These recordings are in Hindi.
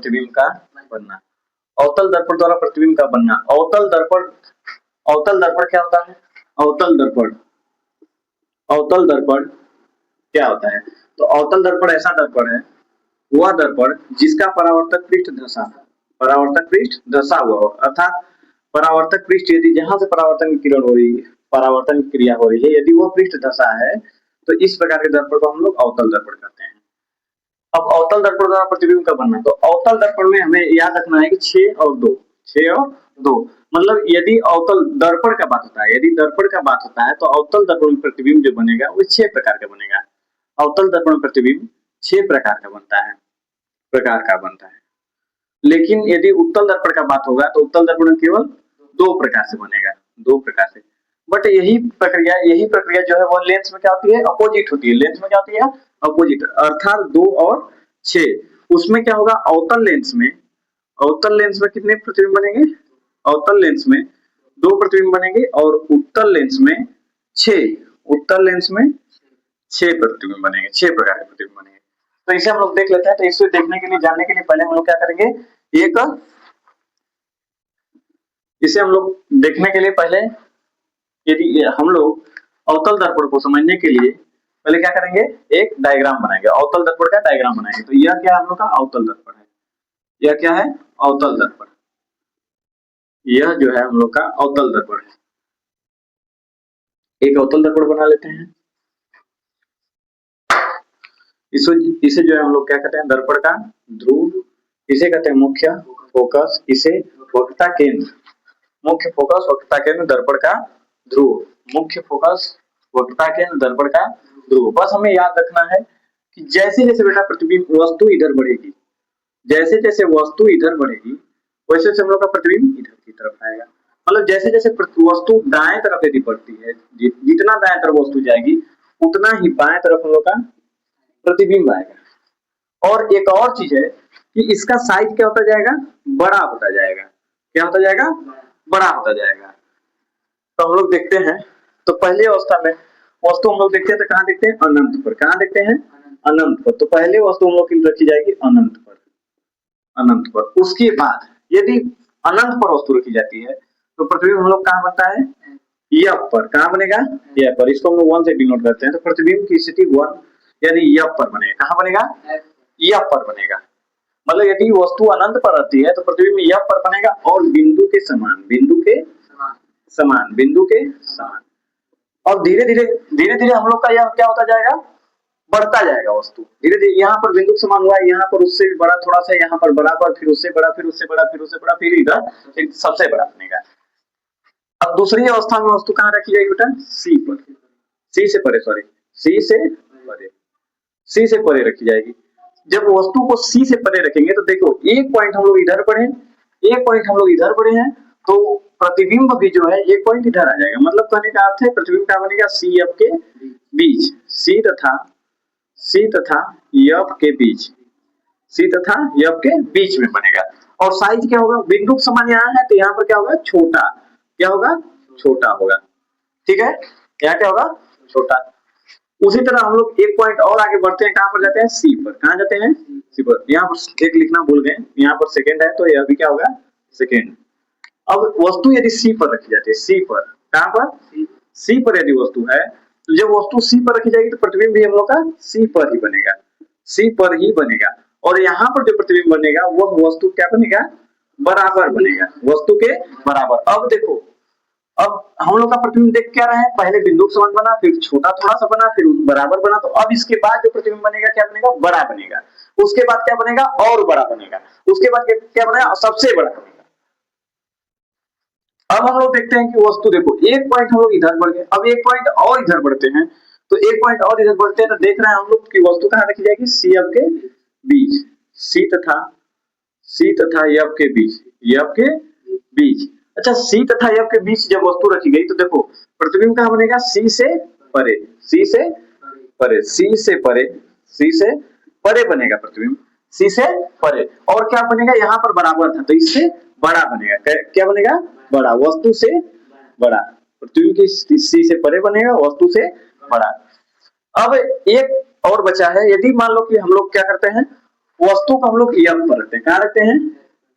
प्रतिबिंब का बनना। अवतल दर्पण द्वारा प्रतिबिंब का बनना। अवतल दर्पण क्या होता है? अवतल दर्पण क्या होता है? तो अवतल दर्पण ऐसा दर्पण है, वह दर्पण जिसका परावर्तक पृष्ठ धंसा हुआ हो, अर्थात परावर्तक पृष्ठ यदि जहां से परावर्तन की किरण हो रही है, परावर्तन की क्रिया हो रही है, यदि वह पृष्ठ धंसा है तो इस प्रकार के दर्पण को हम लोग अवतल दर्पण कहते हैं। अब अवतल दर्पण द्वारा प्रतिबिंब का बनना, तो अवतल दर्पण में हमें याद रखना है कि 6 और 2 मतलब यदि अवतल दर्पण का बात होता है, तो अवतल दर्पण में प्रतिबिंब जो बनेगा वो 6 प्रकार का बनेगा। अवतल दर्पण में प्रतिबिंब 6 प्रकार का बनता है। लेकिन यदि उत्तल दर्पण का बात होगा तो उत्तल दर्पण केवल 2 प्रकार से बनेगा, 2 प्रकार से। बट यही प्रक्रिया जो है वो लेंस में क्या होती है? अपोजिट होती है। लेंस में क्या होती है? अपोजिट, अर्थात 2 और 6। उसमें क्या होगा? अवतल लेंस में कितने प्रतिबिंब बनेंगे? अवतल लेंस में 2 प्रतिबिंब बनेंगे और उत्तल लेंस में 6 प्रतिबिंब बनेंगे, 6 प्रकार के प्रतिबिंब बनेंगे। तो इसे हम लोग देख लेते हैं। तो इसे देखने के लिए, जानने के लिए पहले हम लोग क्या करेंगे? इसे हम लोग देखने के लिए पहले यदि हम लोग अवतल दर्पण को समझने के लिए पहले क्या करेंगे? एक डायग्राम बनाएंगे, अवतल दर्पण का डायग्राम बनाएंगे। तो यह क्या हम लोग का अवतल दर्पण है, यह क्या है? अवतल दर्पण। यह जो है हम लोग का अवतल दर्पण है। एक अवतल दर्पण बना लेते हैं। इसे जो है हम लोग क्या कहते हैं? दर्पण का ध्रुव, इसे कहते हैं मुख्य फोकस, इसे वक्रता केंद्र, मुख्य फोकस वक्रता केंद्र दर्पण का ध्रुव, मुख्य फोकस वक्रता केंद्र दर्पण का ध्रुव। बस हमें याद रखना है कि जैसे जैसे बेटा प्रतिबिंब वस्तु इधर बढ़ेगी, वैसे वैसे हम लोग का प्रतिबिंब इधर की तरफ आएगा। मतलब जैसे जैसे वस्तु दाएं तरफ यदि बढ़ती है, जितना दाएं तरफ वस्तु जाएगी उतना ही बाएं तरफ हम लोग का प्रतिबिंब आएगा। और एक और चीज है कि इसका साइज क्या होता जाएगा? बड़ा होता जाएगा। क्या होता जाएगा? बड़ा होता जाएगा। तो हम लोग देखते हैं, तो पहले अवस्था में वस्तु हम लोग देखते हैं तो कहाँ देखते हैं? अनंत पर। कहाँ देखते हैं? अनंत पर। तो पहले वस्तु हम लोग की रखी जाएगी अनंत पर। उसके बाद यदि अनंत पर वस्तु रखी जाती है तो प्रतिबिंब हम लोग कहाँ बनता है? यफ पर। कहाँ बनेगा? यफ पर। इसको हम लोग 1 से डिनोट करते हैं। तो प्रतिबिंब की स्थिति 1 यदि यफ पर बनेगा। कहाँ बनेगा? यफ पर बनेगा। मतलब यदि वस्तु अनंत पर रहती है तो प्रतिबिंब यफ पर बनेगा और बिंदु के समान। और धीरे धीरे हम लोग का यह क्या होता जाएगा? बढ़ता जाएगा वस्तु धीरे धीरे। यहाँ पर बिंदु समान हुआ है, यहाँ पर उससे भी बड़ा थोड़ा सा, यहाँ पर बराबर, फिर उससे बड़ा, फिर उससे बड़ा, फिर उससे बड़ा, फिर इधर फिर सबसे बड़ा बनेगा। अब दूसरी अवस्था में वस्तु कहाँ रखी जाएगी बेटा? सी पर। सी से परे रखी जाएगी। जब वस्तु को सी से परे रखेंगे तो देखो एक पॉइंट हम लोग इधर बढ़े, एक पॉइंट हम लोग इधर बढ़े हैं, तो प्रतिबिंब भी जो है एक पॉइंट इधर आ जाएगा। मतलब कहने का अर्थ है प्रतिबिंब क्या बनेगा? सी एफ के बीच, सी तथा यफ के बीच में बनेगा। और साइज क्या होगा? बिंदु समान यहाँ है तो यहाँ पर क्या होगा? छोटा। क्या होगा? छोटा होगा। ठीक है, यहाँ क्या होगा? छोटा। उसी तरह हम लोग एक पॉइंट और आगे बढ़ते हैं, कहां पर जाते हैं? सी पर। कहां जाते हैं? सी पर। यहाँ पर एक लिखना भूल गए, यहाँ पर सेकेंड है तो यह भी क्या होगा? सेकेंड। अब वस्तु यदि सी पर रखी जाती है, सी पर, कहां पर? सी पर यदि वस्तु है तो जब वस्तु सी पर रखी जाएगी तो प्रतिबिंब भी हम लोग का सी पर ही बनेगा। और यहाँ पर जो प्रतिबिंब बनेगा वह वस्तु क्या बनेगा? बराबर बनेगा, वस्तु के बराबर। अब देखो, अब हम लोग का प्रतिबिंब देख क्या रहा है? पहले बिंदु समान बना, फिर छोटा थोड़ा सा बना, फिर बराबर बना। तो अब इसके बाद जो प्रतिबिंब बनेगा क्या बनेगा? बड़ा बनेगा। उसके बाद क्या बनेगा? और बड़ा बनेगा। उसके बाद क्या बनेगा? सबसे बड़ा बनेगा। अब हम लोग देखते हैं कि वस्तु देखो एक पॉइंट हम लोग इधर बढ़ गए, अब एक पॉइंट और इधर बढ़ते हैं, तो एक पॉइंट और इधर बढ़ते हैं तो देख रहे हैं हम लोग कि वस्तु कहाँ रखी जाएगी? सी एफ के बीच, सी तथा एफ के बीच। अच्छा, सी तथा एफ के बीच जब वस्तु रखी गई तो देखो प्रतिबिंब कहाँ बनेगा? सी से परे बनेगा प्रतिबिंब, सी से परे। और क्या बनेगा? यहाँ पर बराबर था तो इससे बड़ा बनेगा। क्या बनेगा? बड़ा, वस्तु से बड़ा। प्रतिबिंब की सी से परे बनेगा, वस्तु से बड़ा। अब एक और बचा है, यदि मान लो कि हम लोग क्या करते हैं, वस्तु को हम लोग यफ पर रखते हैं। कहाँ रखते हैं?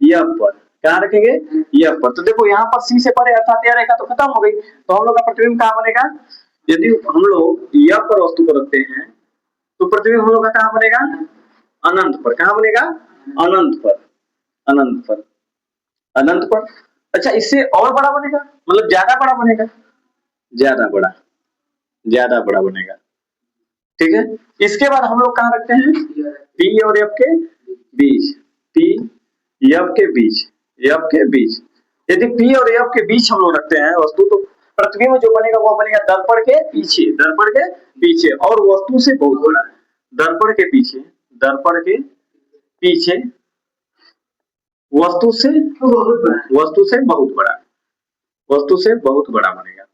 यफ पर। कहाँ रखेंगे? यफ पर। तो देखो यहाँ पर सी से परे अर्थात यह रेखा तो खत्म हो गई, तो हम लोग का प्रतिबिंब कहाँ बनेगा? यदि हम लोग यफ पर वस्तु को रखते हैं तो प्रतिबिंब हम लोग का कहाँ बनेगा? अनंत पर। कहाँ बनेगा? अनंत पर। अनंत पर। अनंत पर। अच्छा, इससे और बड़ा बनेगा, मतलब ज्यादा बड़ा बनेगा, ज्यादा बड़ा, ज्यादा बड़ा बनेगा। ठीक है, इसके बाद हम लोग कहाँ रखते हैं? पी और एफ के बीच। पी एफ के बीच, एफ के बीच। यदि पी और एफ के बीच हम लोग रखते हैं वस्तु, तो प्रतिबिंब जो बनेगा वो बनेगा दर्पण के पीछे, दर्पण के पीछे, और वस्तु से बहुत बड़ा। दर्पण के पीछे, दर्पण के पीछे, वस्तु से बहुत बड़ा, वस्तु से बहुत बड़ा, वस्तु से बहुत बड़ा बनेगा,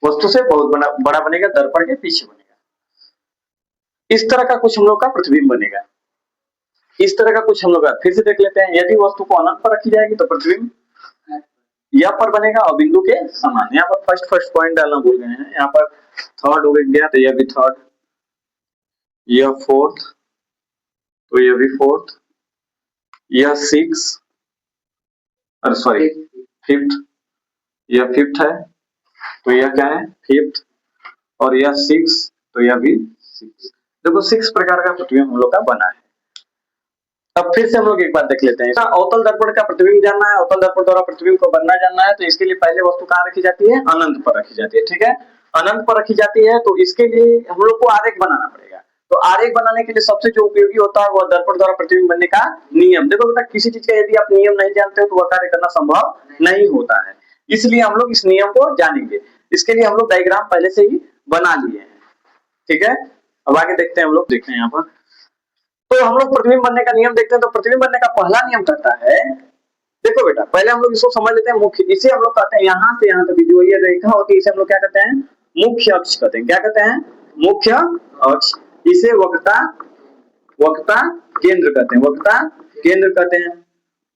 वस्तु से बहुत बड़ा बनेगा, दर्पण के पीछे बनेगा। इस तरह का कुछ हम लोग का प्रतिबिंब बनेगा। इस तरह का कुछ हम लोग फिर से देख लेते हैं। यदि वस्तु को अनंत पर रखी जाएगी तो प्रतिबिंब यहाँ पर बनेगा और बिंदु के समान। यहाँ पर फर्स्ट पॉइंट डालना भूल गए हैं, यहाँ पर थर्ड हो गया तो यह भी थर्ड, यह फोर्थ, तो यह भी फोर्थ, यह सिक्स, अरे सॉरी फिफ्थ, यह फिफ्थ है, तो यह क्या है? फिफ्थ, और यह सिक्स, तो यह भी सिक्स। देखो 6 प्रकार का प्रतिबिंब हम लोग का बना है। अब फिर से हम लोग एक बार देख लेते हैं। अवतल दर्पण का प्रतिबिंब जानना है, अवतल दर्पण द्वारा प्रतिबिंब को बनना जानना है, तो इसके लिए पहले वस्तु कहाँ रखी जाती है? अनंत पर रखी जाती है। ठीक है, अनंत पर रखी जाती है, तो इसके लिए हम लोग को आरेख बनाना पड़ेगा। तो आरेख बनाने के लिए सबसे जो उपयोगी होता है वह दर्पण द्वारा प्रतिबिंब बनने का नियम। देखो बेटा, किसी चीज का यदि आप नियम नहीं जानते हो तो वह कार्य करना संभव नहीं होता है, इसलिए हम लोग इस नियम को जानेंगे। इसके लिए हम लोग डायग्राम पहले से ही बना लिए हैं। ठीक है, अब आगे देखते हैं, हम लोग देखते हैं यहाँ पर। तो हम लोग प्रतिबिंब बनने का नियम देखते हैं। तो प्रतिबिंब बनने का पहला नियम कहता है, देखो बेटा, पहले हम लोग इसको समझ लेते हैं। मुख्य, इसे हम लोग कहते हैं यहाँ से यहाँ तक जो ये रेखा होती है, इसे हम लोग क्या कहते हैं? मुख्य अक्ष कहते हैं। क्या कहते हैं? मुख्य अक्ष। इसे वक्रता, वक्रता केंद्र कहते हैं, वक्रता केंद्र कहते हैं।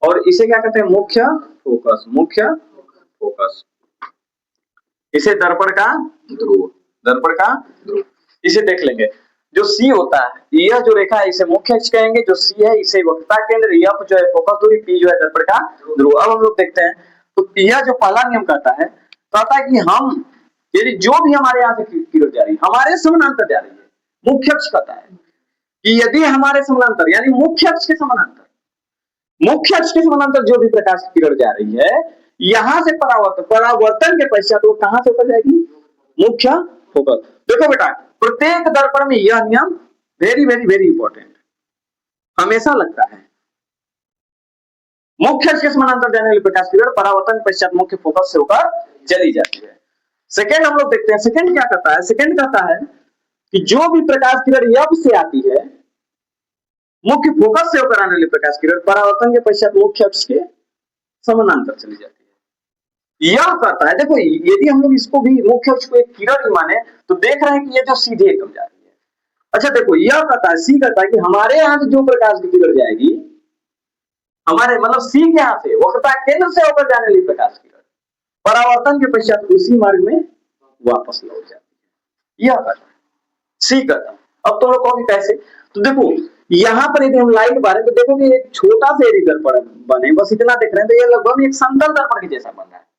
और इसे क्या कहते हैं? मुख्य फोकस, मुख्य फोकस। इसे दर्पण का ध्रुव, दर्पण का ध्रुव। इसे देख लेंगे। जो सी होता है, यह जो रेखा है इसे मुख्य अक्ष कहेंगे, जो सी है इसे वक्रता केंद्र, एफ जो है फोकस दूरी, पी जो है दर्पण का ध्रुव। अब हम लोग देखते हैं, तो यह जो पहला नियम कहता है कि हम यदि जो भी हमारे यहाँ से किरण जा रही है हमारे समानांतर जा रही है, मुख्य अक्ष कहता है कि यदि हमारे समानांतर यानी मुख्य अक्ष के समानांतर, मुख्य अक्ष के समानांतर जो भी प्रकाश की किरण जा रही है, यहां से परावर्तन के पश्चात वो कहां से होकर जाएगी? मुख्य फोकस। देखो बेटा, प्रत्येक दर्पण में यह नियम वेरी वेरी वेरी इंपॉर्टेंट हमेशा लगता है। मुख्य अक्ष के समानांतर जाने वाली प्रकाश की किरण परावर्तन के पश्चात मुख्य फोकस से होकर चली जाती है। सेकंड हम लोग देखते हैं, सेकंड क्या कहता है? सेकंड कहता है कि जो भी प्रकाश किरण एफ से आती है, मुख्य फोकस से होकर आने वाली प्रकाश किरण परावर्तन के पश्चात मुख्य अक्ष के समानांतर चली जाती है। यह कहता है, देखो यदि हम लोग इसको भी मुख्य अक्ष को एक किरण ही माने तो देख रहे हैं कि ये जो सीधे एकदम जा रही है। अच्छा देखो, यह कहता है, सी कहता है कि हमारे यहाँ से जो प्रकाश की किरण जाएगी, हमारे मतलब सी के यहाँ से वक्रता केंद्र से होकर जाने वाली प्रकाश की किरण परावर्तन के पश्चात उसी मार्ग में वापस लौट जाती है। यह कहता है, सी कहता है। अब तुम लोग कहोगे कैसे? तो देखो यहाँ पर यदि हम लाइट बारे तो देखो कि एक छोटा सा यदि दर्पण बने, बस इतना देख रहे हैं, तो ये लगभग एक समतल दर्पण के जैसा बन रहा है।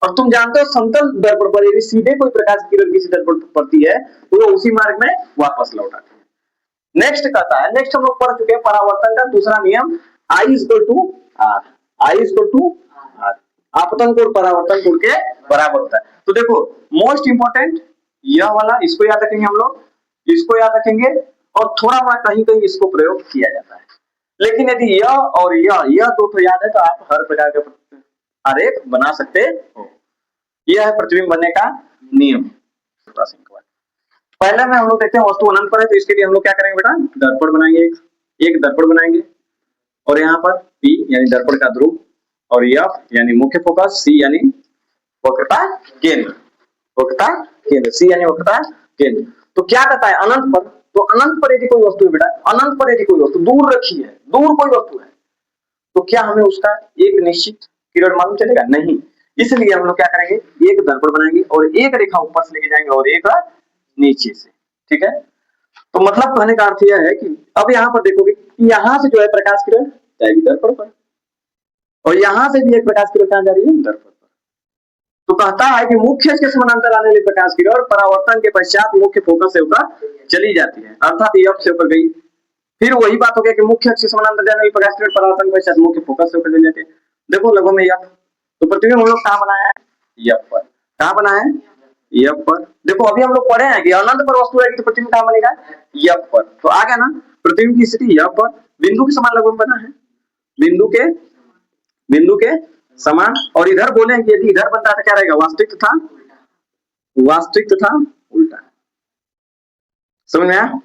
और तुम जानते हो समतल दर्पण पर यदि सीधे कोई प्रकाश की किरण किसी दर्पण पर पड़ती है तो वो उसी मार्ग में वापस लौट आती है। नेक्स्ट कहता है, नेक्स्ट हम लोग पढ़ चुके हैं परावर्तन का दूसरा नियम, I equal to R, I equal to R, आपतन कोण परावर्तन कोण के बराबर होता है। तो देखो मोस्ट इंपोर्टेंट यह वाला, इसको याद रखेंगे हम लोग, इसको याद रखेंगे, और थोड़ा बड़ा कहीं कहीं इसको प्रयोग किया जाता है। लेकिन यदि यह और यह दो तो याद है तो आप हर प्रकार का आरेख बना सकते हो। यह है प्रतिबिंब बनने का नियम। पहले में हम लोग देखते हैं वस्तु अनंत पर है, तो इसके लिए हम लोग क्या करेंगे बेटा? दर्पण बनाएंगे, एक दर्पण बनाएंगे, और यहाँ पर P यानी दर्पण का ध्रुव, और F यानी मुख्य फोकस, C यानी वक्रता केंद्र, वक्रता केंद्र, C यानी वक्रता केंद्र। तो क्या कहता है अनंत पर? तो अनंत पर यदि कोई वस्तु है बेटा, अनंत पर यदि कोई वस्तु दूर रखी है, दूर कोई वस्तु है, तो क्या हमें उसका एक निश्चित किरण मालूम चलेगा? नहीं। इसलिए हम लोग क्या करेंगे, एक दर्पण बनाएंगे और एक रेखा ऊपर से लेके जाएंगे और एक नीचे से। ठीक है, तो मतलब कहने का अर्थ यह है कि अब यहाँ पर देखोगे कि यहाँ से जो है प्रकाश किरण जाएगी दर्पण पर, और यहाँ से भी एक प्रकाश किरण कहाँ जा रही है, दर्पण पर। तो कहता है कि मुख्य के समानांतर आने वाली प्रकाश किरण परावर्तन के पश्चात मुख्य फोकस से होकर चली जाती है, अर्थात ये से होकर गई। फिर वही बात हो गया कि मुख्य अक्ष के समानांतर जाने वाली प्रकाश किरण परावर्तन के पश्चात मुख्य फोकस से होकर चली जाती है। देखो लगभग में यफ, तो पृथ्वी में हम लोग कहाँ बनाया है, यफ पर। कहाँ बना है, यफ पर। देखो अभी हम लोग पढ़े हैं कि अनंत पर वस्तु रहेगी तो पृथ्वी में कहाँ बनेगा, यफ पर। तो आ गया ना, पृथ्वी की स्थिति यफ पर, बिंदु के समान लगभग बना है, बिंदु के समान। और इधर बोले कि यदि इधर बनता है तो क्या रहेगा, वास्तविक तथा उल्टा। समझ में आया।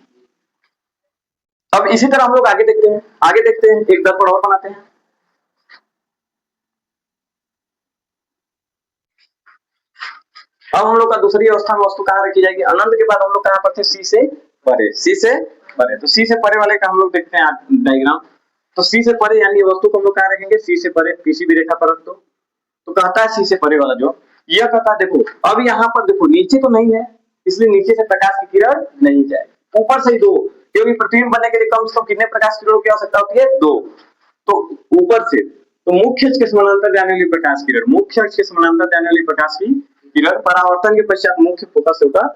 अब इसी तरह हम लोग आगे देखते हैं, एक दर्पण और बनाते हैं। अब हम लोग का दूसरी अवस्था में वस्तु कहाँ रखी जाएगी, अनंत के बाद हम लोग कहाँ पर थे, सी से परे। तो सी से परे वाले का हम लोग देखते हैं डायग्राम। तो सी से परे यानी वस्तु को हम लोग कहाँ रखेंगे, सी से परे, किसी भी रेखा पर रख दो। तो कहता है सी से परे वाला जो यह कहता है, देखो अब यहाँ पर देखो नीचे तो नहीं है, इसलिए नीचे से प्रकाश की किरण नहीं जाएगी, ऊपर से ही दो, क्योंकि पृथ्वी में बनने के लिए कम से कम कितने प्रकाश किरणों की आवश्यकता होती है, 2। तो ऊपर से, तो मुख्य अक्ष के समानांतर जाने वाली प्रकाश किरण, मुख्य अक्ष के समानांतर जाने वाली प्रकाश की किरण परावर्तन के पश्चात मुख्य फोकस से होकर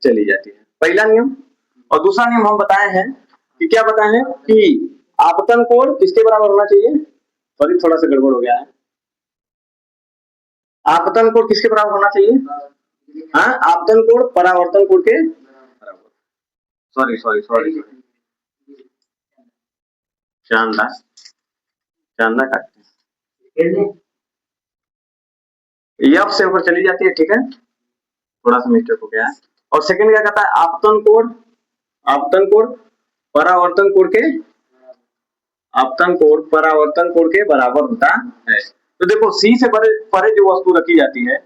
चली जाती है, पहला नियम। और दूसरा नियम हम बताए हैं कि क्या बताए हैं कि आपतन कोण किसके बराबर होना चाहिए, सॉरी थोड़ा सा गड़बड़ हो गया है, आपतन कोण किसके बराबर होना चाहिए, हाँ आपतन कोण परावर्तन कोण के बराबर। सॉरी चांदा काटते यफ से ऊपर चली जाती है, ठीक है, थोड़ा सा मिस्टेक हो गया है। और सेकंड क्या कहता है, आपतन कोण परावर्तन कोण के बराबर होता है। तो देखो सी से परे जो वस्तु रखी जाती है,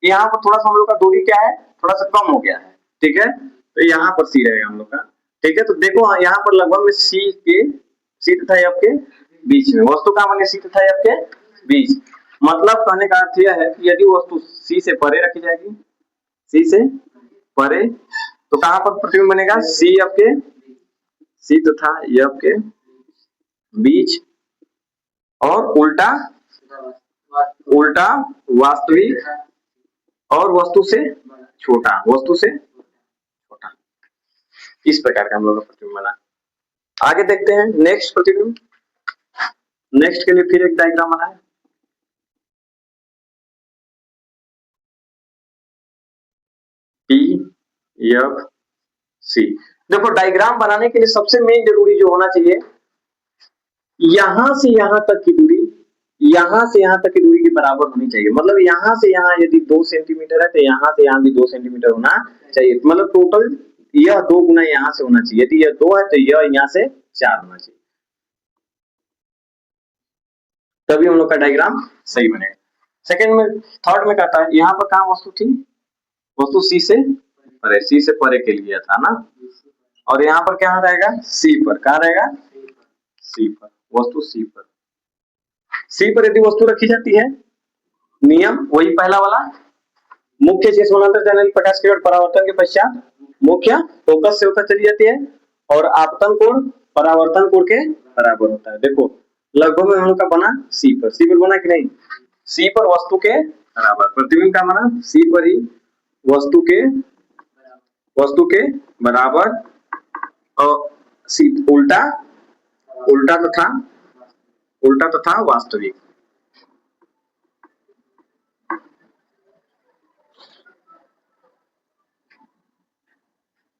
यहाँ पर थोड़ा सा हम लोग का दूरी क्या है, थोड़ा सा कम हो गया है, ठीक है, तो यहाँ पर सी रहेगा हम लोग का, ठीक है। तो देखो यहाँ पर लगभग में सी तथा एफ के बीच में वस्तु कहाँ बने, सी तथा एफ के बीच। मतलब कहने का अर्थ यह है कि यदि वस्तु सी से परे रखी जाएगी, सी से परे, तो कहां पर प्रतिबिंब बनेगा, सी तथा एफ के बीच, और उल्टा वास्तविक और वस्तु से छोटा, इस प्रकार का हम लोग का प्रतिबिंब बना। आगे देखते हैं नेक्स्ट प्रतिबिंब। नेक्स्ट के लिए फिर एक डायग्राम बना है, पी एफ सी। देखो डायग्राम बनाने के लिए सबसे मेन जरूरी जो होना चाहिए, यहां से यहां तक की दूरी, यहां से यहां तक की दूरी के बराबर होनी चाहिए। मतलब यहां से यहां यदि 2 सेंटीमीटर है तो यहां से यहां भी 2 सेंटीमीटर होना चाहिए। मतलब टोटल यह 2 गुना यहां से होना चाहिए, यदि यह 2 है तो यह यहां से 4 होना चाहिए, तभी हम लोग का डायग्राम सही बनेगा। सेकंड में, थर्ड में कहता है यहाँ पर कहाँ वस्तु थी, वस्तु सी से परे के लिए था ना, और यहाँ पर क्या रहेगा, सी पर, कहाँ रहेगा, सी पर, वस्तु सी पर यदि वस्तु रखी जाती है, नियम वही पहला वाला, मुख्य से समानांतर जाने वाली प्रकाश किरण परावर्तन के पश्चात मुख्य फोकस से होकर चली जाती है, और आपतन कोण परावर्तन कोण के बराबर होता है। देखो लगभग में हम लोग का बना सी पर बना कि नहीं, सी पर वस्तु के बराबर, प्रतिबिंब का बना सी पर ही वस्तु के बराबर, और उल्टा तथा वास्तविक।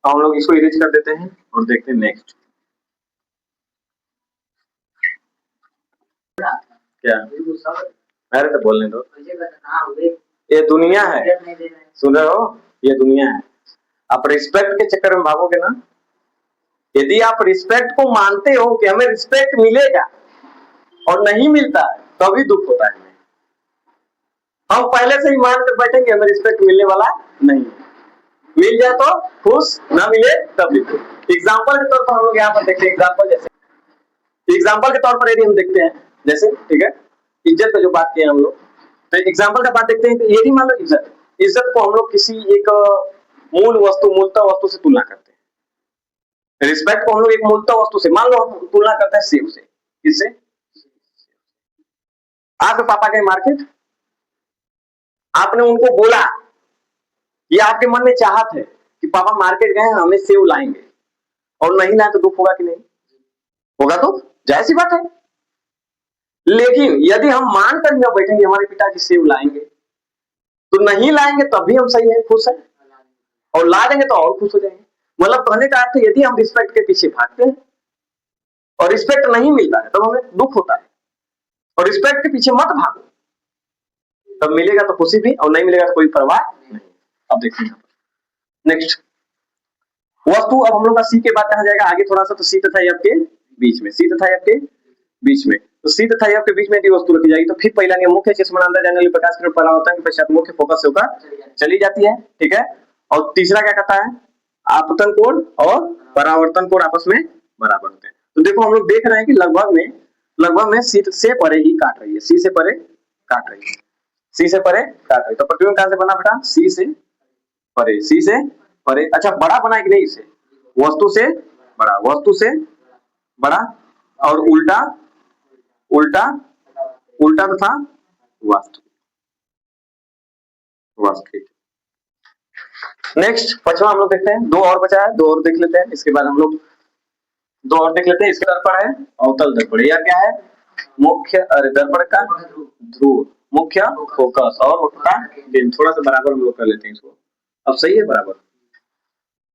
हम लोग इसको इरेज कर देते हैं और देखते हैं नेक्स्ट क्या, अरे तो बोलने दो, ये दुनिया है, सुन रहे हो, ये दुनिया है। आप रिस्पेक्ट के चक्कर में भागोगे ना, यदि आप रिस्पेक्ट को मानते हो कि हमें रिस्पेक्ट मिलेगा और नहीं मिलता है तभी तो दुख होता है। हम पहले से ही मान कर बैठेंगे हमें रिस्पेक्ट मिलने वाला नहीं, मिल जाए तो खुश, ना मिले तब भी खुश। एग्जाम्पल के तौर पर हम लोग यहाँ पर देखते हैं, एग्जाम्पल के तौर पर यदि हम देखते हैं, जैसे ठीक है इज्जत पे जो बात किए हम लोग, तो एग्जाम्पल का बात देखते हैं। तो यदि मान लो इज्जत को हम लोग किसी एक मूलतः वस्तु से तुलना करते हैं, रिस्पेक्ट को हम लोग एक मूलतः वस्तु से, मान लो हम तुलना करते हैं सेब से, किससे? आपके पापा गए मार्केट, आपने उनको बोला, ये आपके मन में चाहत है कि पापा मार्केट गए हमें सेब लाएंगे, और नहीं लाए तो दुख होगा कि नहीं होगा? तो जाहिर सी बात है। लेकिन यदि हम मान कर न बैठेंगे हमारे पिताजी सेब लाएंगे, तो नहीं लाएंगे तब भी हम सही है, खुश है, और ला देंगे तो और खुश हो जाएंगे। मतलब कहने का अर्थ यदि हम रिस्पेक्ट के पीछे भागते हैं और रिस्पेक्ट नहीं मिलता है तब हमें दुख होता है, और रिस्पेक्ट के पीछे मत भागो, तब मिलेगा तो खुशी भी, और नहीं मिलेगा तो कोई परवाह नहीं। अब देखिए नेक्स्ट वस्तु, अब हम लोग का सी के बाद कहा जाएगा आगे थोड़ा सा, तो सी तथा एफ के बीच में, सी तथा एफ के बीच में, तो सी तथा एफ के बीच में यदि वस्तु रखी जाएगी तो फिर पहला नियम मुख्य चीज समानांतर जाने वाली प्रकाश की परावर्तन के पश्चात मुख्य फोकस से होकर चली जाती है, ठीक है। और तीसरा क्या कहता है, आपतन कोण और परावर्तन कोण आपस में बराबर होते हैं। तो देखो हम लोग देख रहे हैं कि लगभग में सी से परे ही काट रही है, सी से परे काट रही है, सी से परे काट रही है। तो प्रतिबिंब कहां से बना बेटा? सी से परे, सी से परे। अच्छा बड़ा बना कि नहीं? इसे वस्तु से बड़ा, वस्तु से बड़ा, और उल्टा उल्टा उल्टा तथा वास्तविक, वास्तविक। नेक्स्ट पांचवा हम लोग देखते हैं, दो और बचा है, दो और देख लेते हैं, इसके बाद हम लोग दो और देख लेते हैं। इसके दर्पण है अवतल दर्पण, या क्या है? मुख्य दर्पण का ध्रुव, मुख्य फोकस और वक्रता दिन। थोड़ा सा बराबर हम लोग कर लेते हैं इसको, अब सही है बराबर।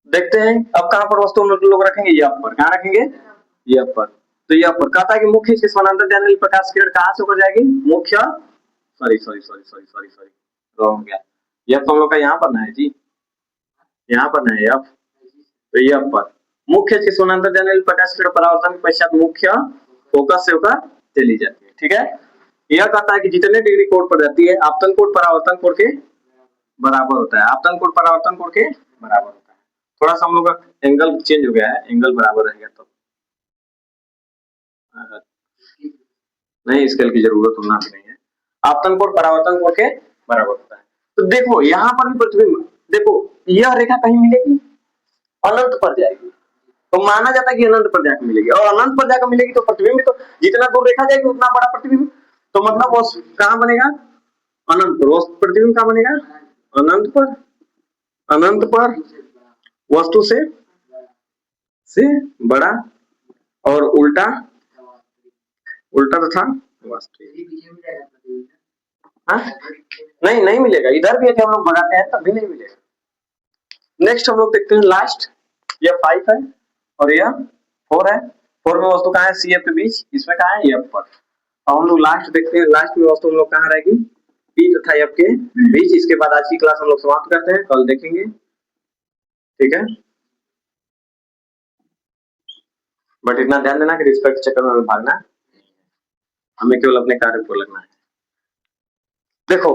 देखते हैं अब कहां पर वस्तु हम लोग रखेंगे, ये पर, कहां रखेंगे? ये पर। तो ये पर कहता है कि मुख्य के समानांतर जाने वाली प्रकाश किरण कहां से होकर जाएगी? मुख्य, सॉरी रॉन्ग गया, ये तो हम लोग का यहाँ पर ना है जी, यहाँ पर ना है एफ, तो ये पर मुख्य के समानांतर जाने वाली प्रकाश किरण परावर्तन के पश्चात मुख्य फोकस से होकर चली जाती है, ठीक है। यह कहता है कि जितने डिग्री कोण पर रहती है आपतन कोण परावर्तन कोण के बराबर होता है, आपतन कोण परावर्तन कोण के बराबर होता है। थोड़ा सा हम लोग का एंगल चेंज हो गया है, एंगल बराबर रहेगा तो नहीं, स्केल की जरूरत होना भी नहीं है, आपतन कोण परावर्तन कोण के बराबर होता है। तो देखो यहाँ पर भी प्रतिबिंब, देखो यह रेखा कहीं मिलेगी, अनंत पर जाएगी, तो माना जाता है कि अनंत पर जाकर मिलेगी, और अनंत पर जाकर मिलेगी तो प्रतिबिंब तो जितना दूर रेखा जाएगी उतना बड़ा प्रतिबिंब, तो मतलब वो कहाँ बनेगा? अनंत पर। वो प्रतिबिंब कहाँ बनेगा? अनंत पर, अनंत पर वस्तु से बड़ा, और उल्टा उल्टा तथा वास्तविक। हाँ नहीं मिलेगा, इधर भी यदि हम लोग बढ़ाते हैं तब भी नहीं मिलेगा। नेक्स्ट हम लोग देखते हैं लास्ट, यह 5 है और यह 4 है। 4 में वस्तु कहाँ है? सी एफ के बीच, इसमें कहाँ है? एफ पर। अब हम लोग लास्ट देखते हैं, लास्ट में वस्तु हम लोग कहाँ रहेगी? पी तथा एफ के बीच। इसके बाद आज की क्लास हम लोग समाप्त करते हैं, कल देखेंगे, ठीक है। बट इतना ध्यान देना कि रिस्पेक्ट चक्कर में भागना, हमें केवल अपने कार्य को लगना है। देखो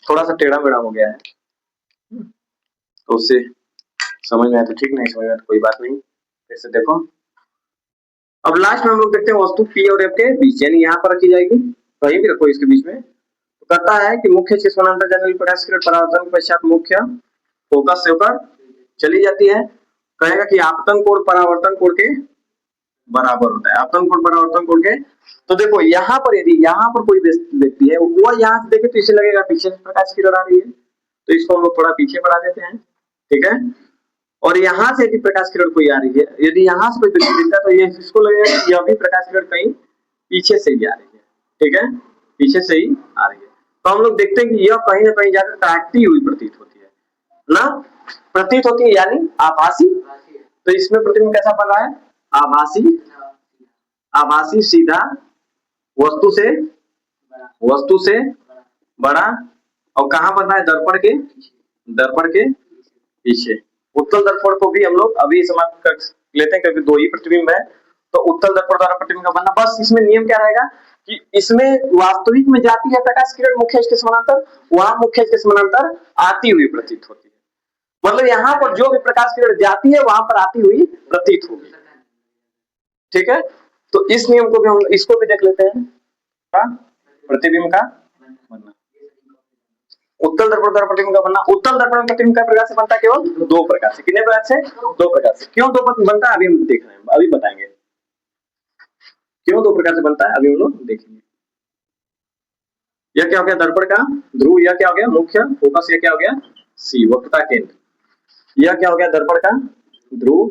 थोड़ा सा टेढ़ा मेढ़ा हो गया है, तो उससे समझ में आया तो ठीक, नहीं समझ में आया तो कोई बात नहीं, फिर से देखो। अब लास्ट में हम लोग देखते हैं वस्तु पी और एफ के बीच, यानी यहाँ पर रखी जाएगी, कहीं भी रखो इसके बीच में। तो कहता है कि मुख्य के समानांतर जाने वाली प्रकाश किरण परावर्तन के पश्चात मुख्य फोकस से होकर चली जाती है। कहेगा कि आपतन कोण परावर्तन कोण के बराबर होता है, आपतन कोण परावर्तन कोण के। तो देखो यहाँ पर यदि यहाँ पर कोई व्यक्ति है, वो यहाँ से देखे तो इसे लगेगा पीछे से प्रकाश किरण आ रही है, तो इसको हम लोग थोड़ा पीछे बढ़ा देते हैं, ठीक है। और यहाँ से यदि प्रकाश किरण कोई आ रही है, यदि यहाँ से कोई व्यक्ति दिखता है तो ये इसको लगेगा कि यह भी प्रकाश किरण कहीं पीछे से ही आ रही है, ठीक है, पीछे से ही आ रही है। तो हम लोग देखते हैं कि यह कहीं ना कहीं जाकर काटती हुई प्रतीत होती है ना, प्रतीत होती है यानी आभासी। तो इसमें प्रतिबिंब कैसा बन रहा है? आभासी, आभासी सीधा वस्तु से बड़ा, और कहां बन रहा है? दर्पण के पीछे। उत्तल दर्पण को भी हम लोग अभी समाप्त कर लेते हैं क्योंकि 2 ही प्रतिबिंब है, तो उत्तल दर्पण द्वारा प्रतिबिंब का बनना, बस इसमें नियम क्या रहेगा कि इसमें वास्तविक में जाती है प्रकाश किरण मुख्य के समानांतर, वहां मुख्य के समानांतर आती हुई प्रतीत होती है। मतलब यहाँ पर जो भी प्रकाश किरण जाती है वहां पर आती हुई प्रतीत होगी, ठीक है। तो इस नियम को भी हम इसको भी देख लेते हैं, प्रतिबिंब का बनना। उत्तल दर्पण द्वारा प्रतिबिंब का बनना, उत्तल दर्पण में प्रतिबिंब का प्रकार से बनता है केवल दो प्रकार से। कितने प्रकार से? दो प्रकार से। क्यों दो प्रकार बनता है अभी हम देख रहे हैं, अभी बताएंगे क्यों दो प्रकार से बनता है, अभी हम लोग देखेंगे। यह क्या हो गया? दर्पण का ध्रुव। यह क्या हो गया? मुख्य फोकस। यह क्या हो गया? सी वक्रता केंद्र। यह क्या हो गया? दर्पण का ध्रुव,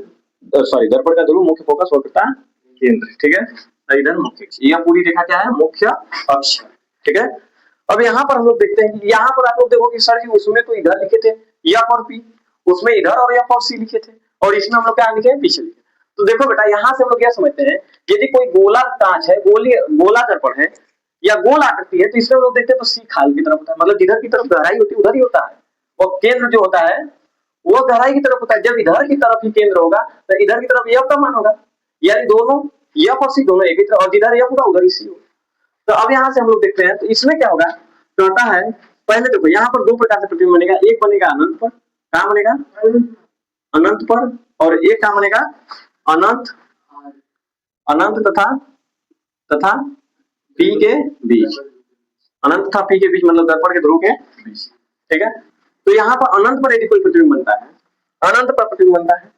सॉरी दर्पण का ध्रुव, मुख्य फोकस, वक्रता केंद्र। ठीक है, इधर मुख्य अक्ष। यह पूरी रेखा क्या है? मुख्य अक्ष। ठीक है, अब यहाँ पर हम लोग देखते हैं कि यहाँ पर आप लोग देखो कि सर जी उसमें तो इधर लिखे थे एफ और पी, उसमें इधर और एफ और सी लिखे थे, और इसमें हम लोग क्या लिखे हैं? पीछे लिखे। तो देखो बेटा यहाँ से हम लोग क्या समझते हैं, यदि कोई गोला कांच है, गोला दर्पण है या गोल आकृति है, तो इसमें हम लोग देखते हैं तो सी खाल की तरफ होता है, मतलब जिधर की तरफ गहराई होती है उधर ही होता है, और केंद्र जो होता है वो गहराई की तरफ होता है। जब इधर की तरफ ही केंद्र होगा तो इधर की तरफ एफ का मान होगा, यानी दोनों एफ और सी दोनों एक ही तरफ, और जिधर एफ होगा उधर ही सी होगा। तो अब यहाँ से हम लोग देखते हैं तो इसमें क्या होगा? कहता है पहले देखो यहाँ पर दो प्रकार से प्रतिबिंब बनेगा, एक बनेगा अनंत पर, क्या बनेगा? अनंत पर, और एक क्या बनेगा? अनंत, अनंत तथा पी के बीच। अनंत तथा पी के बीच मतलब दर्पण के ध्रुव के बीच। ठीक है, तो यहाँ पर अनंत पर यदि कोई प्रतिबिंब बनता है, अनंत पर प्रतिबिंब बनता है,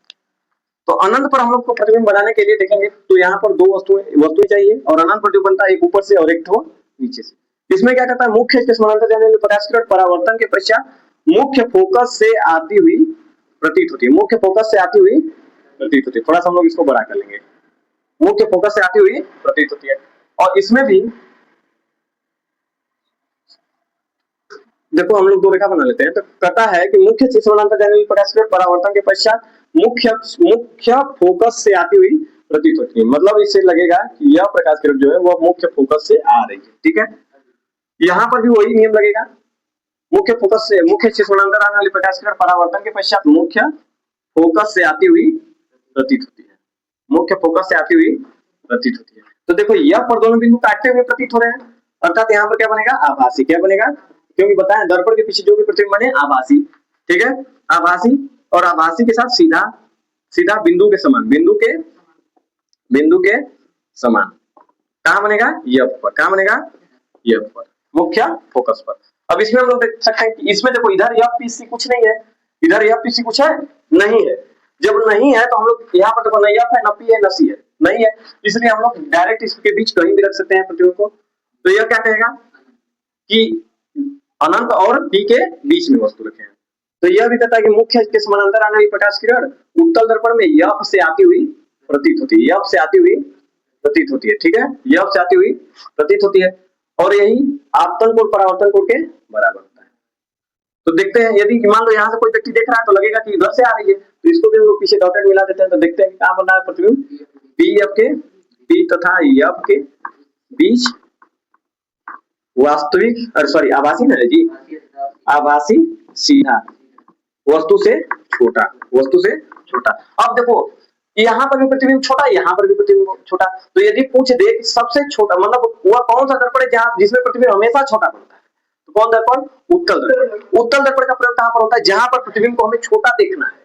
तो अनंत पर हम लोग को प्रतिबिंब बनाने के लिए देखेंगे तो यहाँ पर दो वस्तुएं चाहिए, और अनंत पर जो बनता है एक ऊपर से और एक तो नीचे से। इसमें क्या करता है? मुख्य के समानांतर जाने वाले प्रकाश किरण परावर्तन के पश्चात मुख्य फोकस से आती हुई प्रतीत होती है। मुख्य फोकस से आती हुई प्रतीत होती है। थोड़ा सा हम लोग इसको बड़ा कर लेंगे। मुख्य फोकस से आती हुई प्रतीत होती है, और इसमें भी देखो हम लोग दो रेखा बना लेते हैं। तो कहता है कि मुख्य से समानांतर जाने वाली प्रकाश किरण परावर्तन के पश्चात मुख्य फोकस से आती हुई प्रतीत होती है। मतलब इससे लगेगा कि यह प्रकाश किरण जो है वह मुख्य फोकस से आ रही है। ठीक है, यहाँ पर भी वही नियम लगेगा, मुख्य फोकस से, मुख्य से समानांतर आने वाली प्रकाश किरण परावर्तन के पश्चात मुख्य फोकस से आती हुई प्रतीत होती है। मुख्य फोकस से आती हुई प्रतीत होती है। तो देखो यह पर दोनों बिंदु काटते हुए प्रतीत हो रहे हैं, अर्थात यहाँ पर क्या बनेगा? आभासी। क्या बनेगा? क्योंकि बताया दर्पण के पीछे जो भी प्रतिबिंब बने आभासी। ठीक है, आभासी, और आभासी के साथ सीधा सीधा बिंदु के समान, बिंदु के समान कहाँ बनेगा? एफ पर। कहाँ बनेगा? एफ पर, मुख्य फोकस पर। अब इसमें हम लोग देख सकते हैं कि इसमें देखो इधर एफ पी सी कुछ नहीं है, इधर एफ पी सी कुछ है नहीं है। जब नहीं है तो हम लोग यहाँ पर देखो न एफ है, न पी है, न सी है, नहीं है, इसलिए हम लोग डायरेक्ट इसके बीच कहीं भी रख सकते हैं प्रतिबिंब को। तो यह क्या कहेगा कि अनंत और पी के बीच में वस्तु रखे हैं। तो यह भी कहता है कि मुख्य के समानांतर आने वाली प्रकाश किरण उत्तल दर्पण में एफ से आती हुई प्रतीत होती है, एफ से आती हुई प्रतीत होती है। ठीक है, एफ से आती हुई प्रतीत होती है, और यही आपतन कोण परावर्तन कोण के बराबर होता है। तो देखते हैं, यदि मान लो यहाँ से कोई व्यक्ति देख रहा है तो लगेगा कि इधर से आ रही है, तो इसको भी हम लोग पीछे डॉटेड मिला देते हैं। तो देखते हैं कहाँ बन रहा है प्रतिबिंब? पी एफ के, पी तथा एफ के बीच वास्तविक, सॉरी आभासी ना जी, आभासी सीधा वस्तु से छोटा, वस्तु से छोटा। अब देखो यहाँ पर भी प्रतिबिंब छोटा, यहाँ पर भी प्रतिबिंब छोटा। तो यदि पूछ दे कि सबसे छोटा मतलब वह कौन सा दर्पण है जहाँ जिसमें प्रतिबिंब हमेशा छोटा बनता है, तो कौन दर्पण? उत्तल दर्पण। उत्तल दर्पण का प्रयोग कहाँ पर होता है? जहां पर प्रतिबिंब को हमें छोटा देखना है।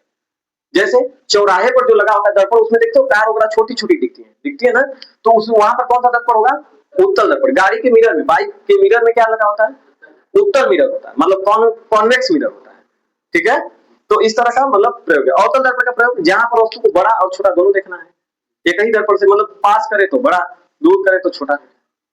जैसे चौराहे पर जो लगा होता है दर्पण, उसमें देखते हो कार वगैरह छोटी छोटी दिखती है ना, तो उस वहां पर कौन सा दर्पण होगा? उत्तल दर्पण। गाड़ी के मिरर में, बाइक के मिरर में क्या लगा होता है? उत्तल मिरर होता है, मतलब कॉन्वेक्स मिरर होता है। ठीक है, तो इस तरह का मतलब प्रयोग है। अवतल दर्पण का प्रयोग जहां पर वस्तु को बड़ा और छोटा दोनों देखना है, एक ही दर्पण से, मतलब पास करे तो बड़ा, दूर करे तो छोटा,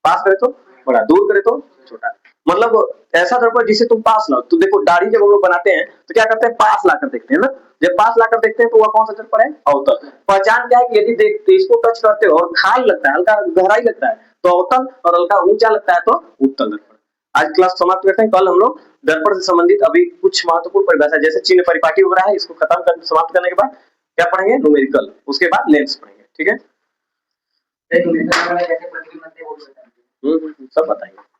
पास करे तो बड़ा, दूर करे तो छोटा। मतलब ऐसा दर्पण जिसे तुम पास लाओ। तो देखो दाढ़ी जब हम लोग बनाते हैं तो क्या करते हैं? पास लाकर देखते हैं ना। जब पास लाकर देखते हैं तो वह कौन सा दर्पण है? अवतल। पहचान क्या है कि यदि देखते इसको टच करते हो और खाल लगता है, हल्का गहराई लगता है तो अवतल, और हल्का ऊंचा लगता है तो उत्तल दर्पण। आज क्लास समाप्त करते हैं। कल हम लोग दर्पण से संबंधित अभी कुछ महत्वपूर्ण परिभाषा जैसे चिन्ह परिपाटी वगैरह है, इसको खत्म कर समाप्त करने के बाद क्या पढ़ेंगे? न्यूमेरिकल, उसके बाद लेंस पढ़ेंगे। ठीक है, सब बताएंगे।